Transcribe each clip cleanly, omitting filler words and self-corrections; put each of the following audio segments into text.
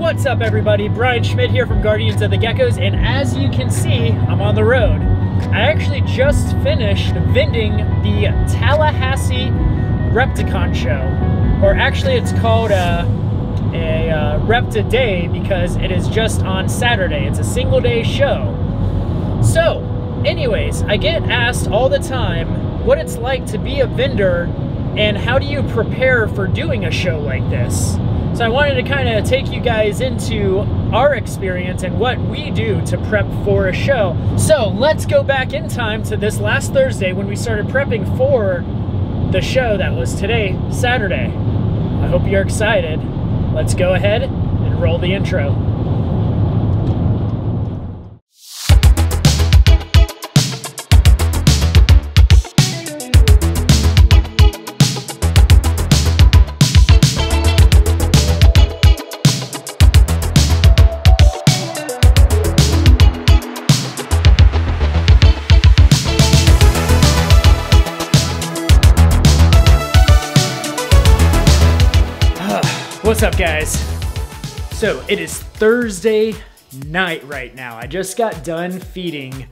What's up, everybody? Brian Schmidt here from Guardians of the Geckos, and as you can see, I'm on the road. I actually just finished vending the Tallahassee Repticon show, or actually it's called a Repta Day because it is just on Saturday. It's a single day show. So, anyways, I get asked all the time what it's like to be a vendor and how do you prepare for doing a show like this. So I wanted to kind of take you guys into our experience and what we do to prep for a show. So let's go back in time to this last Thursday when we started prepping for the show that was today, Saturday. I hope you're excited. Let's go ahead and roll the intro. What's up, guys? So it is Thursday night right now. I just got done feeding,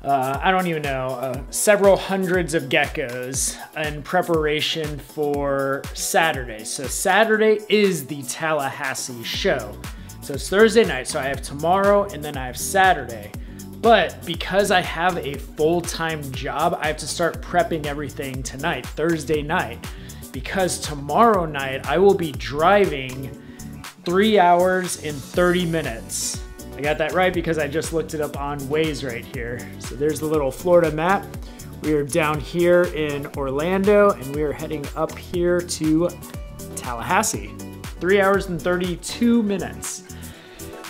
I don't even know, several hundreds of geckos in preparation for Saturday. So Saturday is the Tallahassee show. So it's Thursday night, so I have tomorrow and then I have Saturday. But because I have a full-time job, I have to start prepping everything tonight, Thursday night. Because tomorrow night I will be driving 3 hours and 30 minutes. I got that right because I just looked it up on Waze right here. So there's the little Florida map. We are down here in Orlando and we are heading up here to Tallahassee. 3 hours and 32 minutes.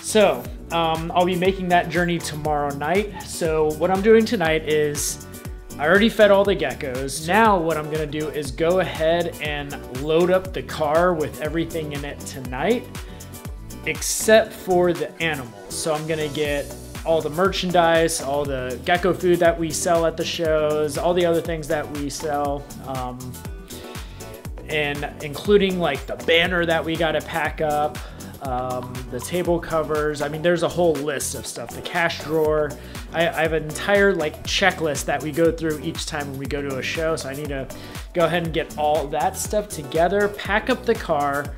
So I'll be making that journey tomorrow night. So what I'm doing tonight is I already fed all the geckos. Now what I'm gonna do is go ahead and load up the car with everything in it tonight, except for the animals. So I'm gonna get all the merchandise, all the gecko food that we sell at the shows, all the other things that we sell, and including like the banner that we gotta pack up, the table covers. I mean, there's a whole list of stuff. The cash drawer. I have an entire like checklist that we go through each time when we go to a show. So I need to go ahead and get all that stuff together, pack up the car,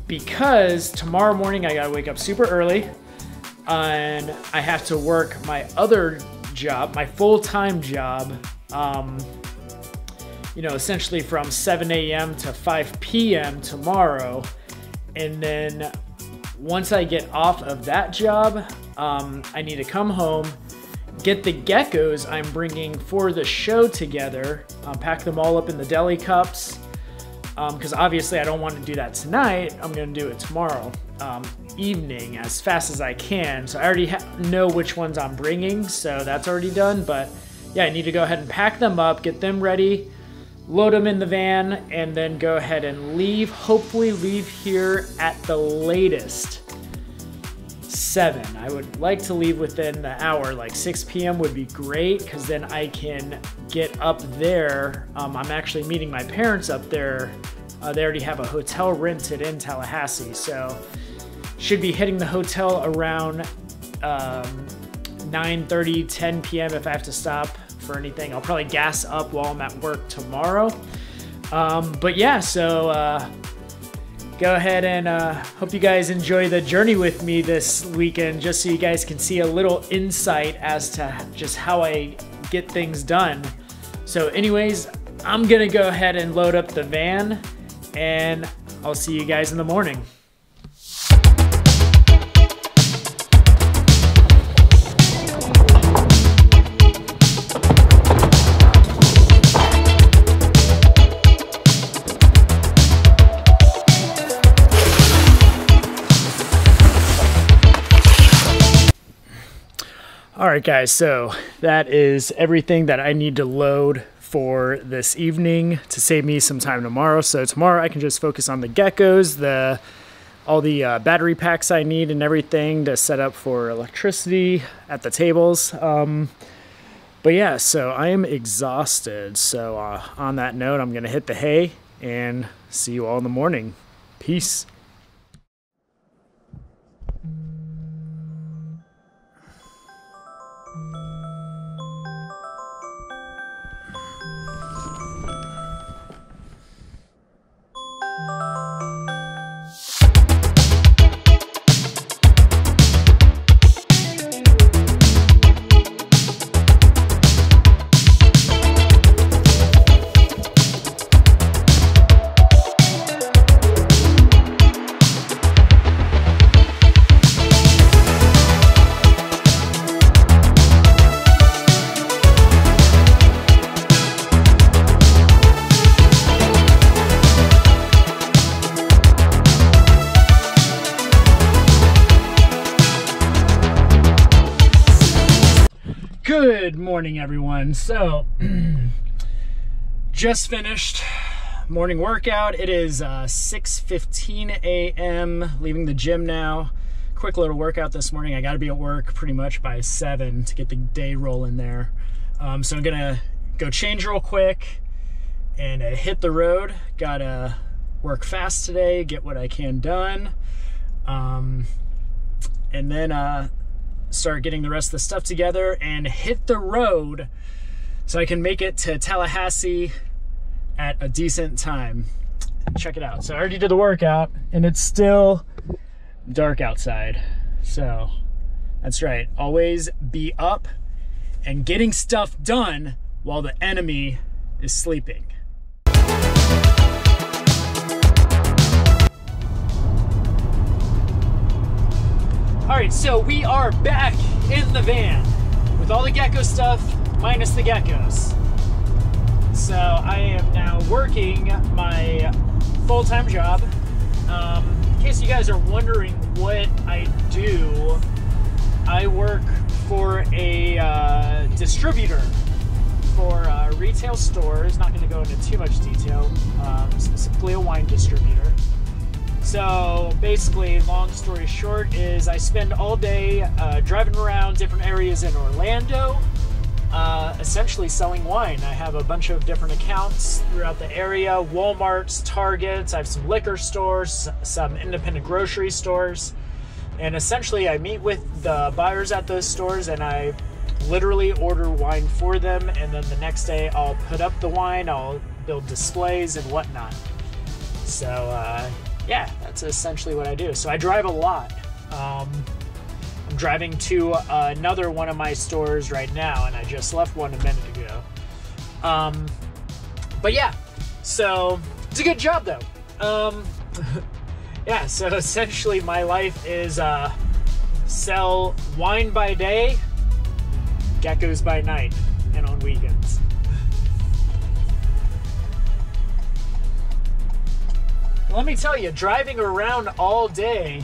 because tomorrow morning I gotta wake up super early and I have to work my other job, my full-time job, you know, essentially from 7 a.m. to 5 p.m. tomorrow. And then once I get off of that job, I need to come home, get the geckos I'm bringing for the show together, pack them all up in the deli cups, because obviously I don't want to do that tonight. I'm going to do it tomorrow evening as fast as I can. So I already know which ones I'm bringing, so that's already done. But yeah, I need to go ahead and pack them up, get them ready, load them in the van, and then go ahead and leave. Hopefully leave here at the latest 7. I would like to leave within the hour, like 6 p.m. would be great, because then I can get up there. I'm actually meeting my parents up there. They already have a hotel rented in Tallahassee, so should be hitting the hotel around 9:30, 10 p.m. if I have to stop for anything. I'll probably gas up while I'm at work tomorrow. But yeah, so go ahead and hope you guys enjoy the journey with me this weekend, just so you guys can see a little insight as to just how I get things done. So anyways, I'm gonna go ahead and load up the van and I'll see you guys in the morning. All right, guys, so that is everything that I need to load for this evening to save me some time tomorrow. So tomorrow I can just focus on the geckos, all the battery packs I need and everything to set up for electricity at the tables. But yeah, so I am exhausted. So on that note, I'm gonna hit the hay and see you all in the morning. Peace. morning, everyone. So, just finished morning workout. It is 6:15 a.m. Leaving the gym now. Quick little workout this morning. I got to be at work pretty much by 7 to get the day rolling there. So I'm gonna go change real quick and hit the road. Gotta work fast today, get what I can done, and then start getting the rest of the stuff together and hit the road so I can make it to Tallahassee at a decent time. Check it out. So I already did the workout and it's still dark outside. So that's right. Always be up and getting stuff done while the enemy is sleeping. All right, so we are back in the van with all the gecko stuff minus the geckos. So I am now working my full-time job. In case you guys are wondering what I do, I work for a distributor for retail stores. Not going to go into too much detail, specifically a wine distributor. So basically, long story short, is I spend all day driving around different areas in Orlando, essentially selling wine. I have a bunch of different accounts throughout the area, Walmarts, Targets, I have some liquor stores, some independent grocery stores, and essentially I meet with the buyers at those stores and I literally order wine for them, and then the next day I'll put up the wine, I'll build displays and whatnot. So yeah, that's essentially what I do. So I drive a lot. I'm driving to another one of my stores right now, and I just left one a minute ago. But yeah, so it's a good job though. Yeah, so essentially my life is sell wine by day, geckos by night, and on weekends. Let me tell you, driving around all day,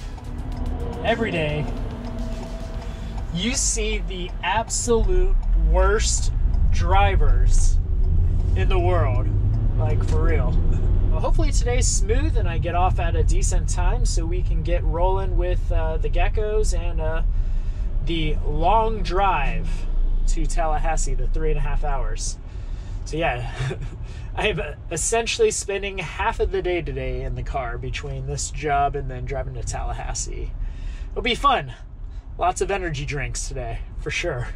every day, you see the absolute worst drivers in the world, like for real. Well, hopefully today's smooth and I get off at a decent time so we can get rolling with the geckos and the long drive to Tallahassee, the 3.5 hours. So yeah, I'm essentially spending half of the day today in the car between this job and then driving to Tallahassee. It'll be fun. Lots of energy drinks today, for sure.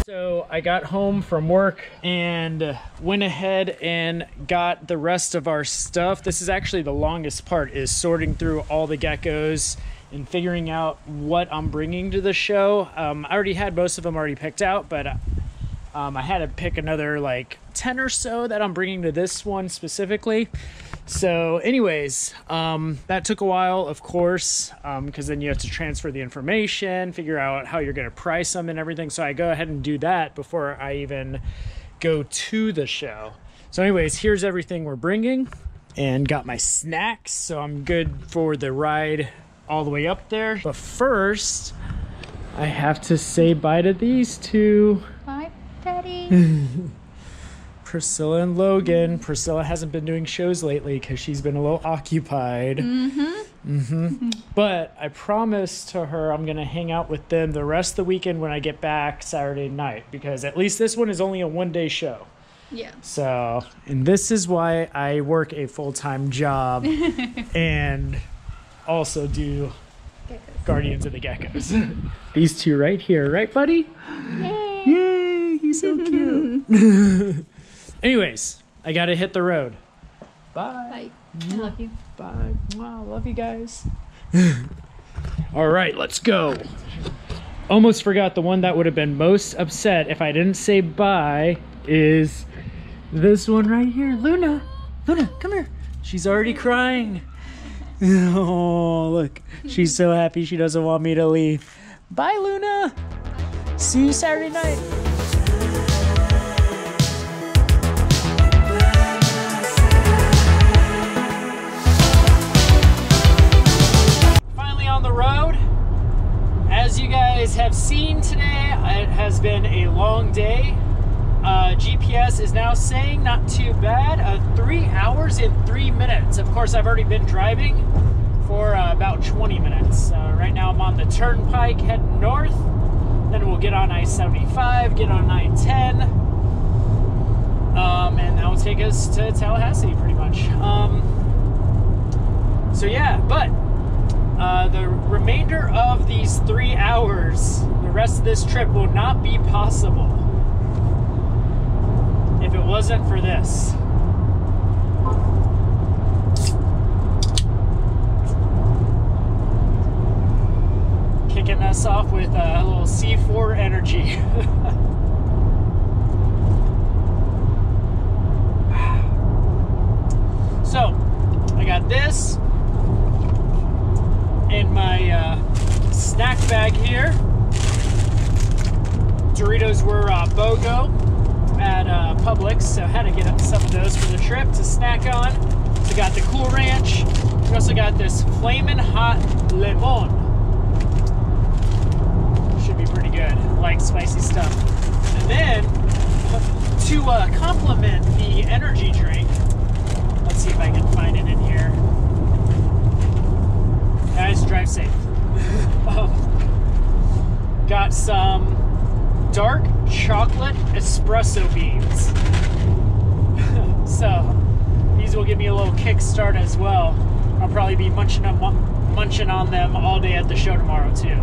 So I got home from work and went ahead and got the rest of our stuff. This is actually the longest part, is sorting through all the geckos and figuring out what I'm bringing to the show. I already had most of them already picked out, but I had to pick another like 10 or so that I'm bringing to this one specifically. So anyways, that took a while, of course, because then you have to transfer the information, figure out how you're going to price them and everything. So I go ahead and do that before I even go to the show. So anyways, here's everything we're bringing and got my snacks. So I'm good for the ride all the way up there. But first, I have to say bye to these two. Bye, Daddy. Priscilla and Logan. Priscilla hasn't been doing shows lately because she's been a little occupied. But I promised to her I'm going to hang out with them the rest of the weekend when I get back Saturday night, because at least this one is only a one-day show. Yeah. So, and this is why I work a full-time job and also do Guardians of the Geckos. These two right here, right, buddy? Yay! Yay! He's so cute. Anyways, I gotta hit the road. Bye. Bye. I love you. Bye. Wow, love you guys. All right, let's go. Almost forgot the one that would have been most upset if I didn't say bye is this one right here. Luna. Luna, come here. She's already crying. Oh, look. She's so happy she doesn't want me to leave. Bye, Luna. See you Saturday night. guys have seen today, it has been a long day. GPS is now saying not too bad, 3 hours and 3 minutes. Of course, I've already been driving for about 20 minutes. Right now I'm on the turnpike heading north, then we'll get on I-75, get on I-10, and that will take us to Tallahassee pretty much. So yeah, but the remainder of these 3 hours, the rest of this trip will not be possible if it wasn't for this. Kicking us off with a little C4 energy. So, I got this in my snack bag here. Doritos were BOGO at Publix, so I had to get some of those for the trip to snack on. So got the Cool Ranch. We also got this Flamin' Hot Lemon. Should be pretty good. I like spicy stuff. And then to complement the energy drink, let's see if I can find it in here. Guys, drive safe. Got some dark chocolate espresso beans. So these will give me a little kickstart as well. I'll probably be munching on them all day at the show tomorrow too.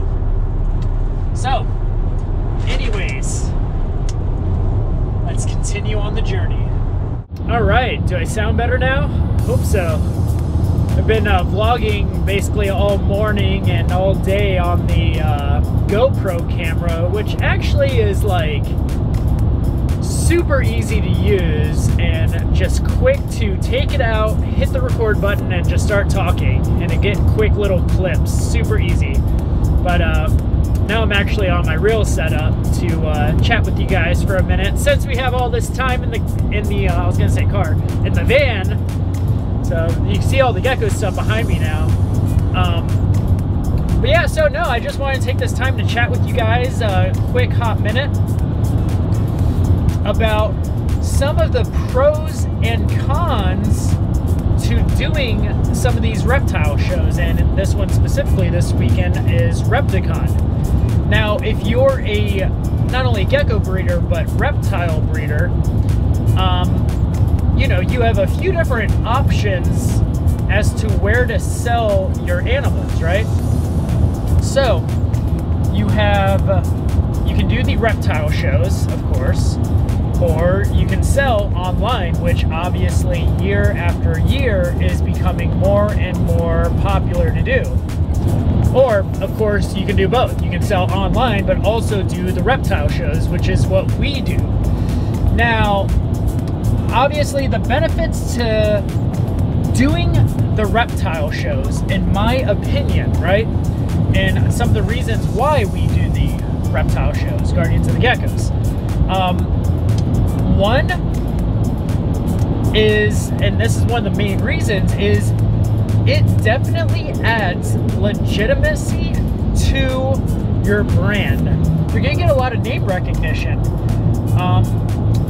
So, anyways, let's continue on the journey. All right, do I sound better now? Hope so. I've been vlogging basically all morning and all day on the GoPro camera, which actually is like super easy to use and just quick to take it out, hit the record button, and just start talking, and it get quick little clips, super easy. But now I'm actually on my real setup to chat with you guys for a minute, since we have all this time in the I was gonna say car, in the van. So you can see all the gecko stuff behind me now. But yeah, so no, I just wanted to take this time to chat with you guys a quick hot minute about some of the pros and cons to doing some of these reptile shows, and this one specifically this weekend is Repticon. Now, if you're a not only gecko breeder but reptile breeder, you know, you have a few different options as to where to sell your animals, right? So you can do the reptile shows, of course, or you can sell online, which obviously year after year is becoming more and more popular to do. Or, of course, you can do both. You can sell online, but also do the reptile shows, which is what we do. Now, obviously, the benefits to doing the reptile shows, in my opinion, right? And some of the reasons why we do the reptile shows, Guardians of the Geckos. One is, and this is one of the main reasons, is it definitely adds legitimacy to your brand. You're gonna get a lot of name recognition.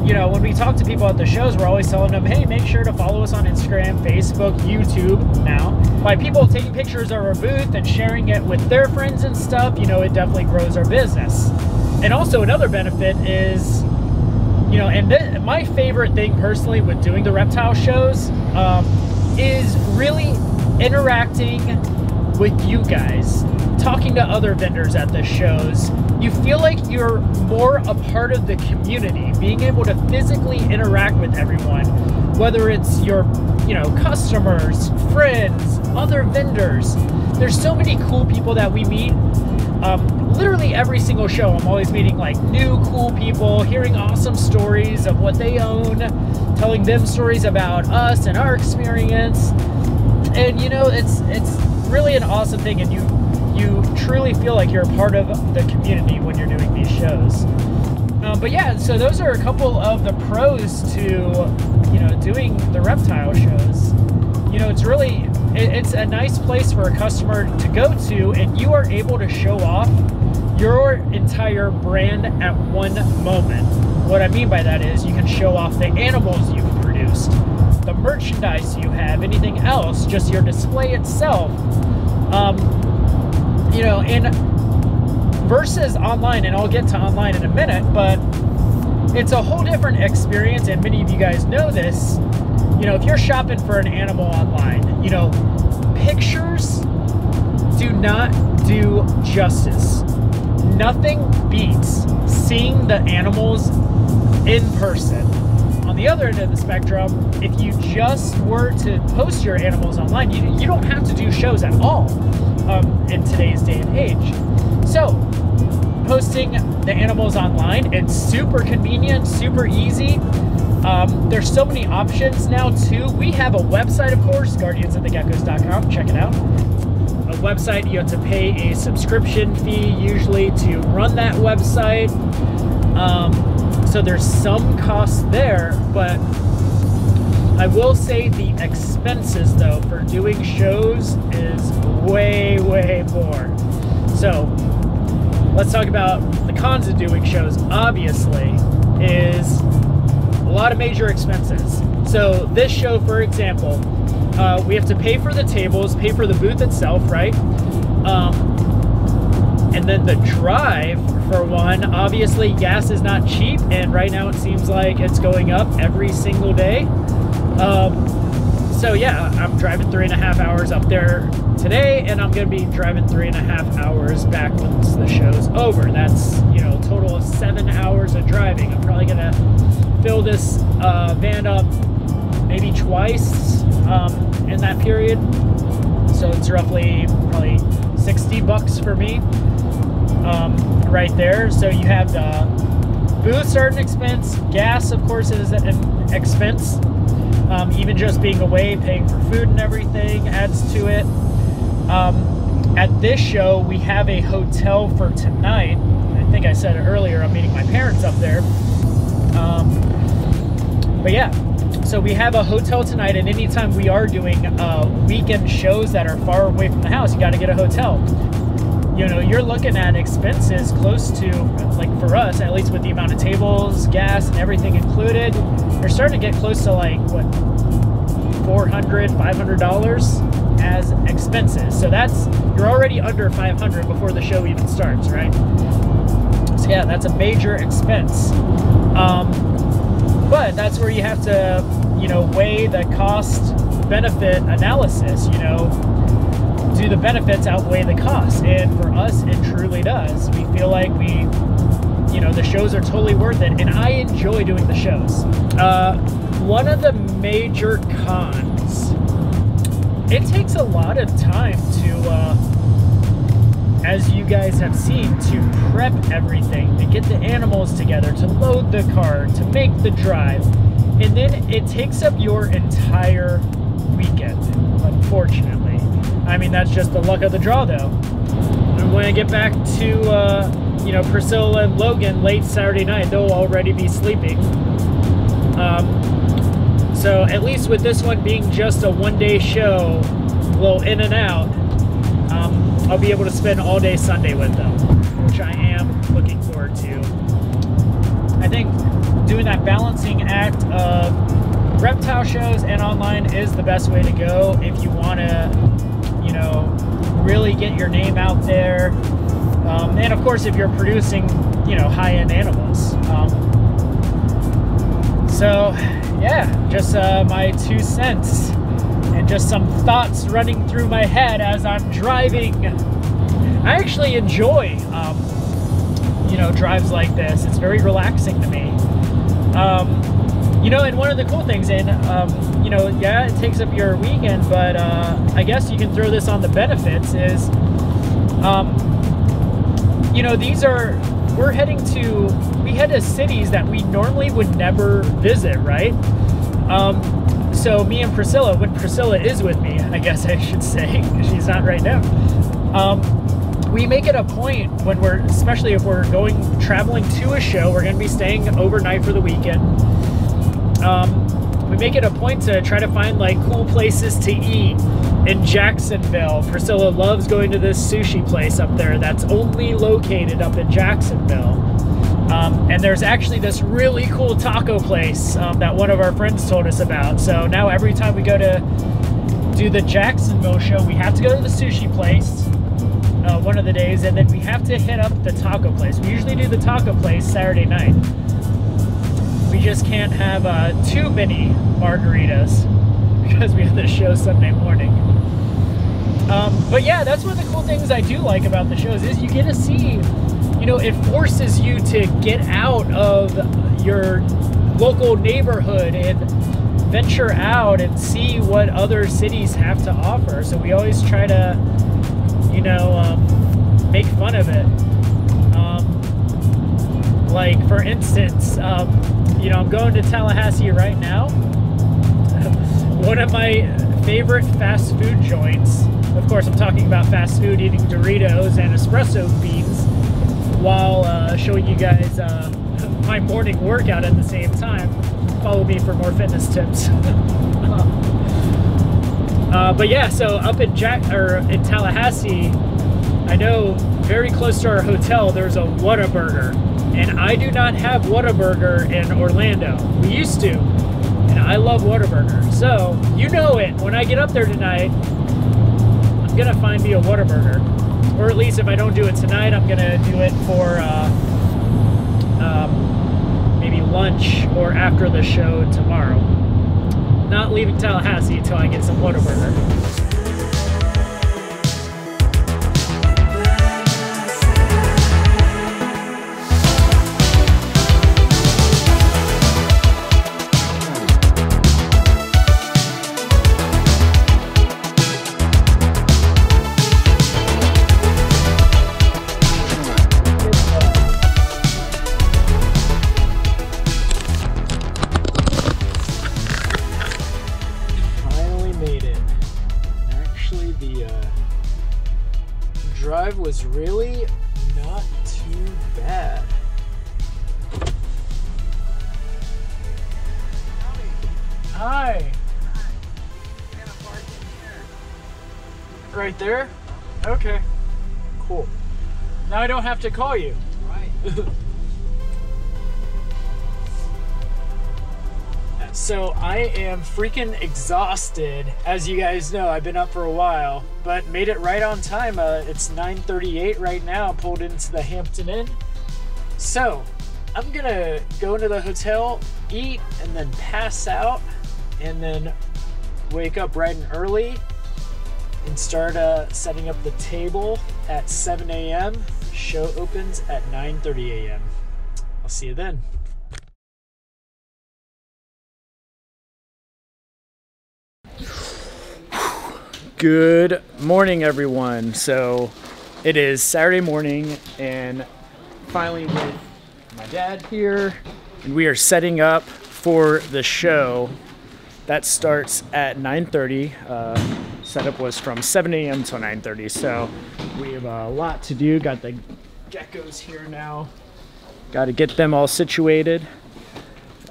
You know, when we talk to people at the shows, we're always telling them, hey, make sure to follow us on Instagram, Facebook, YouTube now. By people taking pictures of our booth and sharing it with their friends and stuff, you know, it definitely grows our business. And also another benefit is, you know, and my favorite thing personally with doing the reptile shows is really interacting with you guys, talking to other vendors at the shows. You feel like you're more a part of the community, being able to physically interact with everyone, whether it's your, you know, customers, friends, other vendors. There's so many cool people that we meet. Literally every single show, I'm always meeting like new cool people, hearing awesome stories of what they own, telling them stories about us and our experience. And you know, it's really an awesome thing, and you truly feel like you're a part of the community when you're doing these shows. But yeah, so those are a couple of the pros to, you know, doing the reptile shows. You know, it's a nice place for a customer to go to, and you are able to show off your entire brand at one moment. What I mean by that is you can show off the animals you've produced, the merchandise you have, anything else, just your display itself. You know, and versus online, and I'll get to online in a minute, but it's a whole different experience, and many of you guys know this. You know, if you're shopping for an animal online, you know, pictures do not do justice. Nothing beats seeing the animals in person. On the other end of the spectrum, if you just were to post your animals online, you don't have to do shows at all in today's day and age. So, posting the animals online, it's super convenient, super easy. There's so many options now too. We have a website, of course, guardiansofthegeckos.com. Check it out. A website, you have to pay a subscription fee usually to run that website. So there's some cost there, but I will say the expenses though for doing shows is way, way more. So let's talk about the cons of doing shows. Obviously, is a lot of major expenses. So this show, for example, we have to pay for the tables, pay for the booth itself, right? And then the drive, for one, obviously gas is not cheap, and right now it seems like it's going up every single day. So yeah, I'm driving 3.5 hours up there today, and I'm going to be driving 3.5 hours back once the show's over. That's, you know, a total of 7 hours of driving. I'm probably going to fill this van up maybe twice in that period. So it's roughly probably $60 for me right there. So you have the booths are an expense. Gas, of course, is an expense. Even just being away, paying for food and everything adds to it. At this show, we have a hotel for tonight. I think I said it earlier, I'm meeting my parents up there. But yeah, so we have a hotel tonight, and anytime we are doing weekend shows that are far away from the house, you got to get a hotel. You know, you're looking at expenses close to, like for us, at least with the amount of tables, gas, and everything included, you're starting to get close to like, what, $400, $500 as expenses. So that's, you're already under $500 before the show even starts, right? So yeah, that's a major expense. But that's where you have to, you know, weigh the cost-benefit analysis, you know, do the benefits outweigh the costs? And for us, it truly does. We feel like we, you know, the shows are totally worth it, and I enjoy doing the shows. One of the major cons, it takes a lot of time to, as you guys have seen, to prep everything, to get the animals together, to load the car, to make the drive, and then it takes up your entire weekend, unfortunately. I mean, that's just the luck of the draw, though. And when I get back to, you know, Priscilla and Logan late Saturday night, they'll already be sleeping. So at least with this one being just a one-day show, a little in and out, I'll be able to spend all day Sunday with them, which I am looking forward to. I think doing that balancing act of reptile shows and online is the best way to go if you want to, you know, really get your name out there. And of course, if you're producing, you know, high-end animals. So yeah, just my 2 cents. And just some thoughts running through my head as I'm driving. I actually enjoy, you know, drives like this. It's very relaxing to me. You know, and one of the cool things, and, you know, yeah, it takes up your weekend, but I guess you can throw this on the benefits is, you know, we head to cities that we normally would never visit, right? So me and Priscilla, when Priscilla is with me, I guess I should say, because she's not right now, we make it a point when especially if we're traveling to a show, we're going to be staying overnight for the weekend. We make it a point to try to find like cool places to eat, in Jacksonville. Priscilla loves going to this sushi place up there that's only located up in Jacksonville. And there's actually this really cool taco place that one of our friends told us about. So now every time we go to do the Jacksonville show, we have to go to the sushi place one of the days, and then we have to hit up the taco place. We usually do the taco place Saturday night. We just can't have too many margaritas because we have the show Sunday morning. But yeah, that's one of the cool things I do like about the shows is you get to see, you know, it forces you to get out of your local neighborhood and venture out and see what other cities have to offer. So we always try to, you know, make fun of it. Like for instance, you know, I'm going to Tallahassee right now. One of my favorite fast food joints, of course I'm talking about fast food, eating Doritos and espresso beans while showing you guys my morning workout at the same time. Follow me for more fitness tips. But yeah, so up in Tallahassee, I know very close to our hotel there's a Whataburger, and I do not have Whataburger in Orlando. We used to, and I love Whataburger. So you know it. When I get up there tonight, I'm gonna find me a Whataburger, or at least if I don't do it tonight, I'm gonna do it for maybe lunch or after the show tomorrow. Not leaving Tallahassee until I get some Whataburger. Drive was really not too bad. Hi. Right there? Okay. Cool. Now I don't have to call you. Right. So I am freaking exhausted. As you guys know, I've been up for a while, but made it right on time. It's 9:38 right now, pulled into the Hampton Inn. So I'm gonna go into the hotel, eat, and then pass out, and then wake up bright and early and start setting up the table at 7 a.m. Show opens at 9:30 a.m. I'll see you then. Good morning, everyone. So it is Saturday morning, and finally with my dad here, and we are setting up for the show that starts at 9:30. Setup was from 7 a.m. till 9:30, so we have a lot to do. Got the geckos here now. Got to get them all situated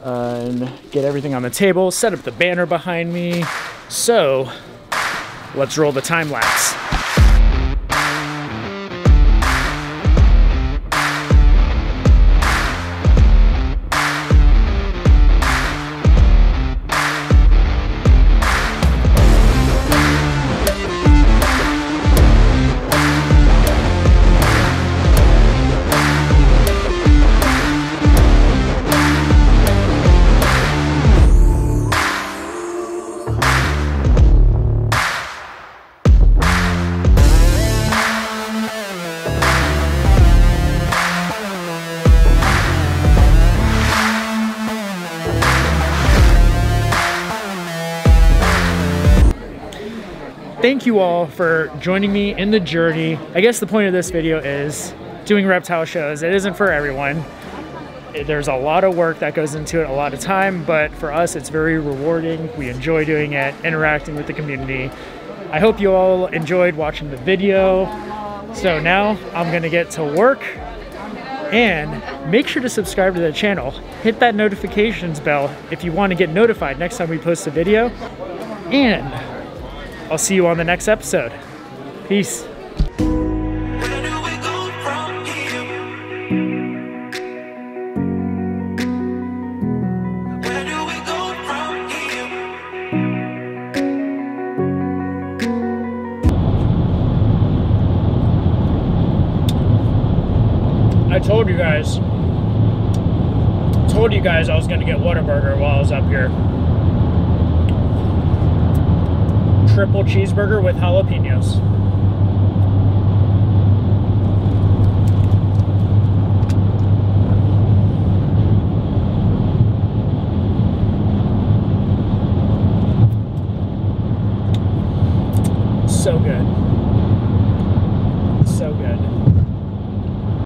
and get everything on the table. Set up the banner behind me. So let's roll the time lapse. Thank you all for joining me in the journey. I guess the point of this video is doing reptile shows. It isn't for everyone. There's a lot of work that goes into it, a lot of time, but for us it's very rewarding. We enjoy doing it, interacting with the community. I hope you all enjoyed watching the video. So now I'm gonna get to work, and make sure to subscribe to the channel. Hit that notifications bell if you want to get notified next time we post a video. And I'll see you on the next episode. Peace. I told you guys I was gonna get Whataburger while I was up here. Triple cheeseburger with jalapenos.